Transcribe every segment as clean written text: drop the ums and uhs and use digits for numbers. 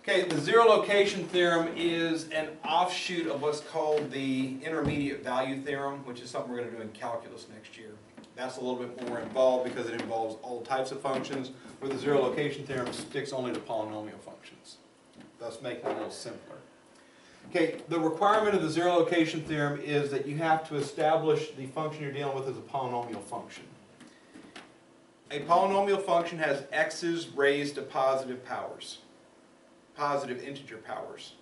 Okay, the zero location theorem is an offshoot of what's called the intermediate value theorem, which is something we're going to do in calculus next year. That's a little bit more involved because it involves all types of functions, where the zero location theorem sticks only to polynomial functions, thus making it a little simpler. Okay, the requirement of the zero location theorem is that you have to establish the function you're dealing with as a polynomial function. A polynomial function has x's raised to positive powers, positive integer powers,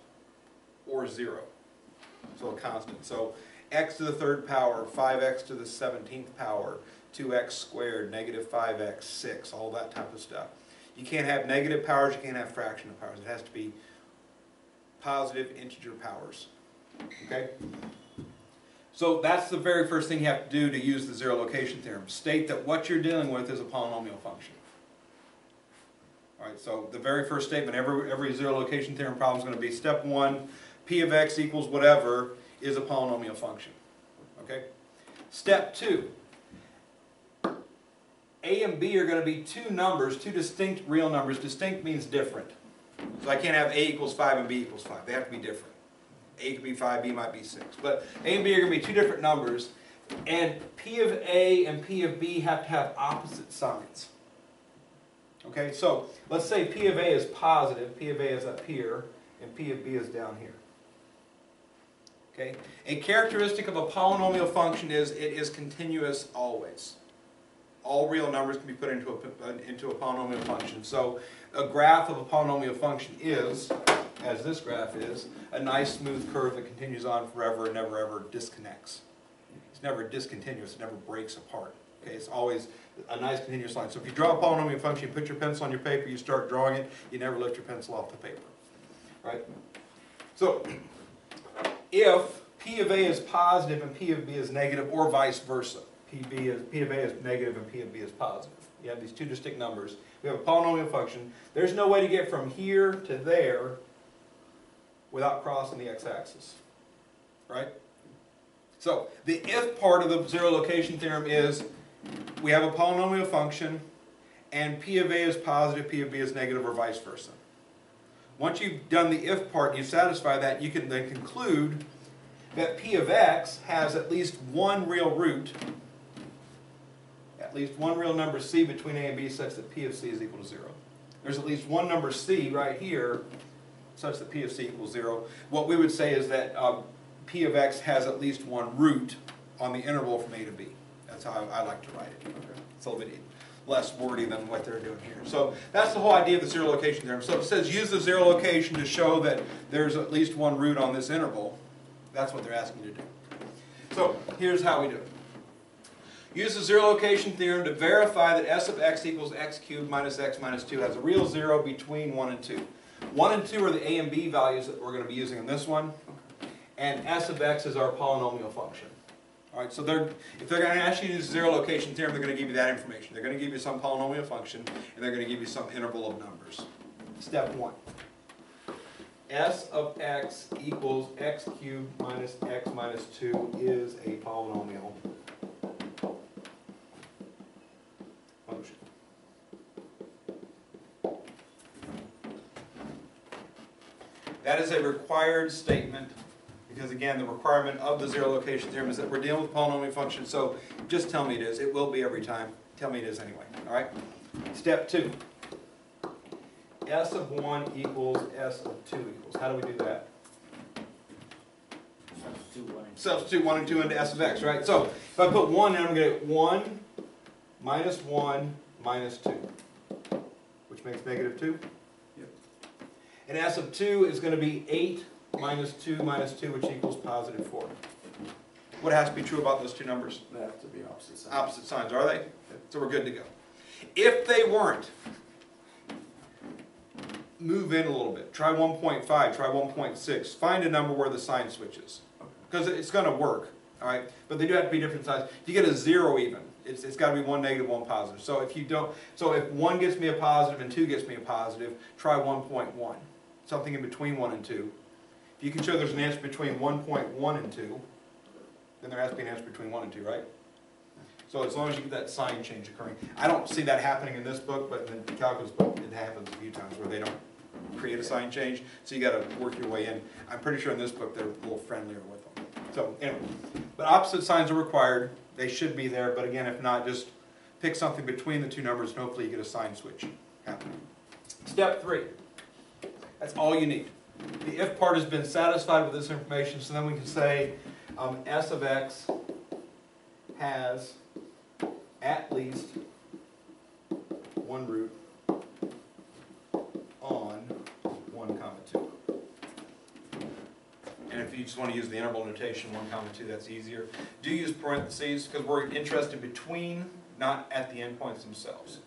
or 0. So a constant. So x to the third power, 5x to the 17th power, 2x squared, negative 5x, 6, all that type of stuff. You can't have negative powers, you can't have fractional powers. It has to be positive integer powers. Okay? So that's the very first thing you have to do to use the zero location theorem. State that what you're dealing with is a polynomial function. Alright, so the very first statement, every zero location theorem problem is going to be step 1, p of x equals whatever is a polynomial function. Okay? Step 2, a and b are going to be two numbers, two distinct real numbers. Distinct means different. So I can't have a equals 5 and b equals 5. They have to be different. A could be 5, b might be 6. But a and b are going to be two different numbers, and p of a and p of b have to have opposite signs. Okay, so let's say p of a is positive, p of a is up here, and p of b is down here. Okay, a characteristic of a polynomial function is it is continuous always. All real numbers can be put into a polynomial function. So a graph of a polynomial function is, as this graph is, a nice smooth curve that continues on forever and never ever disconnects. It's never discontinuous, it never breaks apart. Okay, it's always a nice continuous line. So if you draw a polynomial function, you put your pencil on your paper, you start drawing it, you never lift your pencil off the paper. Right? So if p of a is positive and p of b is negative, or vice versa, p of a is negative and p of b is positive. You have these two distinct numbers. We have a polynomial function. There's no way to get from here to there without crossing the x-axis. Right? So the if part of the zero location theorem is we have a polynomial function and p of a is positive, p of b is negative, or vice versa. Once you've done the if part and you satisfy that, you can then conclude that p of x has at least one real root, at least one real number c between a and b such that p of c is equal to 0. There's at least one number c right here such that p of c equals 0. What we would say is that p of x has at least one root on the interval from a to b. That's how I like to write it. Okay. It's a little bit less wordy than what they're doing here. So that's the whole idea of the zero location theorem. So it says use the zero location to show that there's at least one root on this interval. That's what they're asking you to do. So here's how we do it. Use the zero location theorem to verify that s of x equals x cubed minus x minus 2 has a real 0 between 1 and 2. 1 and 2 are the a and b values that we're going to be using in this one. And s of x is our polynomial function. Alright, so if they're going to ask you to use the zero location theorem, they're going to give you that information. They're going to give you some polynomial function, and they're going to give you some interval of numbers. Step 1. S of x equals x cubed minus x minus 2 is a polynomial function. That is a required statement, because again, the requirement of the zero location theorem is that we're dealing with a polynomial function, so just tell me it is. It will be every time. Tell me it is anyway. Alright? Step 2. S of 1 equals S of 2 equals. How do we do that? Substitute 1 and 2 into S of x, right? So if I put 1 in, I'm going to get 1 minus 1 minus 2, which makes negative 2. Yep. And S of 2 is going to be 8 minus 2 minus 2, which equals positive 4. What has to be true about those two numbers? They have to be opposite signs. Opposite signs, are they? So we're good to go. If they weren't, move in a little bit. Try 1.5, try 1.6. Find a number where the sign switches. Because it's going to work, all right? But they do have to be different sizes. If you get a 0 even, it's got to be 1 negative, 1 positive. So if you don't, so if 1 gets me a positive and 2 gets me a positive, try 1.1. Something in between 1 and 2. If you can show there's an answer between 1.1 and 2, then there has to be an answer between 1 and 2, right? So as long as you get that sign change occurring. I don't see that happening in this book, but in the calculus book it happens a few times where they don't create a sign change, so you got to work your way in. I'm pretty sure in this book they're a little friendlier with them. So anyway, but opposite signs are required. They should be there, but again, if not, just pick something between the two numbers and hopefully you get a sign switch happening. Step 3. That's all you need. The if part has been satisfied with this information, so then we can say S of x has at least one root on 1, 2. And if you just want to use the interval notation 1, 2, that's easier. Do use parentheses because we're interested between, not at the endpoints themselves.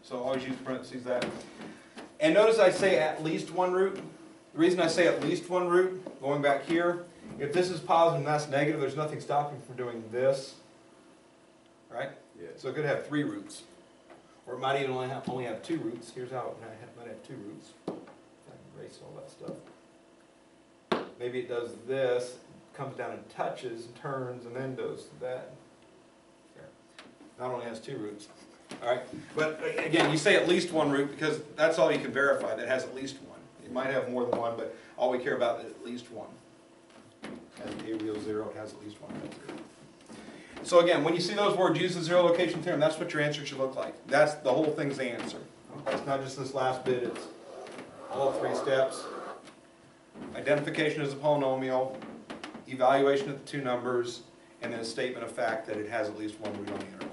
So always use parentheses that. And notice I say at least one root. The reason I say at least one root, going back here, if this is positive and that's negative, there's nothing stopping from doing this. Right? Yeah. So it could have 3 roots. Or it might even only have 2 roots. Here's how it might have 2 roots. I can erase all that stuff. Maybe it does this, comes down and touches, and turns, and then does that. Here. Not only has 2 roots. Alright? But again, you say at least one root because that's all you can verify, that has at least one. It might have more than one, but all we care about is at least one. As a real 0, it has at least one. So again, when you see those words, use the zero location theorem, that's what your answer should look like. That's the whole thing's the answer. It's not just this last bit, it's all 3 steps. Identification as a polynomial, evaluation of the 2 numbers, and then a statement of fact that it has at least one root on the interval.